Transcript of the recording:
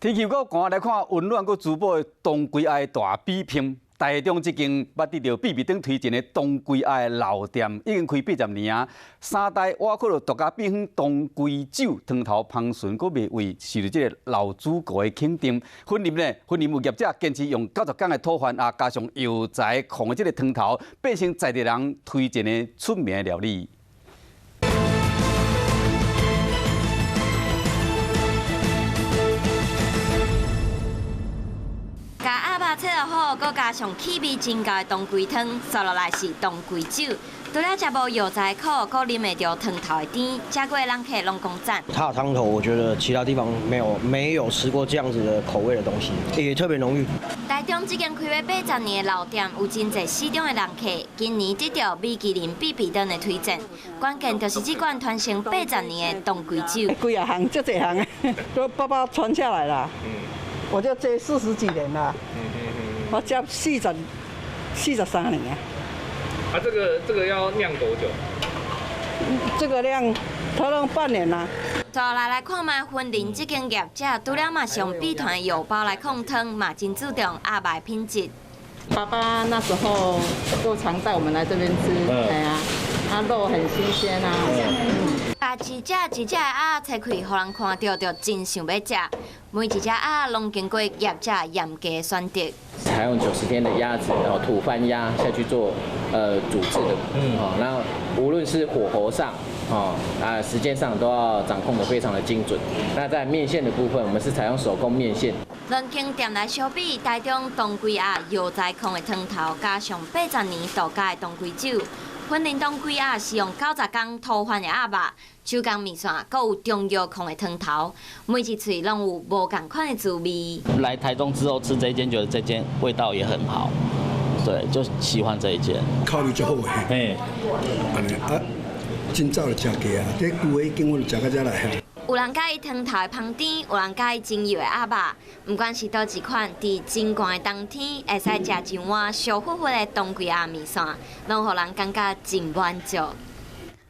天气够寒来看，温暖佮珠宝的冬归爱大比拼。台中这间捌得到必登推荐的冬归爱老店，已经开80年啊。三代挖苦了独家变远冬归酒，汤头芳醇，佮袂味，受到这个老祖国的肯定。婚礼有业者坚持用90天的土饭啊，加上药材控的这个汤头，变成在地人推荐的出名的料理。 切落好，佮加上气味真高的冬龟汤，刷落来是冬龟酒。除了食无药材苦，佮啉会着汤头的甜，食过的人客拢讲赞。它的汤头，我觉得其他地方没有吃过这样子的口味的东西，也特别浓郁。台中这间开了80年的老店，有真侪市中的人客，今年得到米其林必比登的推荐。关键就是这款传承80年的冬龟酒。几啊行，这行啊，都爸爸传下来了。我就这40几年了。我加43年啊。啊，这个要酿多久？这个酿，可能半年啦。再来看卖婚林这间业者，除了嘛是用碧团的药包来控汤，嘛真注重鸭肉品质。爸爸那时候就常带我们来这边吃，对啊，肉很新鲜啊。把一只一只的鸭切开，互人看到就真想要食。每一只鸭拢经过业者严格的选择。采用90天的鸭子，然后土翻鸭下去做煮制的，那无论是火候上，时间上都要掌控得非常的精准。那在面线的部分，我们是采用手工面线。两间店来相比，台中冬龟鸭药材控的汤头，加上80年独家的冬龟酒。婚林冬龟鸭是用90天土翻的鸭肉、手工面线，佮有中药控的汤头，每一喙拢有无同款的滋味。来台中之后吃这一间，觉得这间味道也很好，对，就喜欢这一间。口味足好诶，嘿，安尼啊，真早就食过啊，这旧的已经我就食到遮来啊。 有人介意汤头的香甜，有人介意精油的鸭肉。不管是倒一款，伫真寒的冬天，会使食一碗烧乎乎的冬龟鸭面线，拢互人感觉真满足。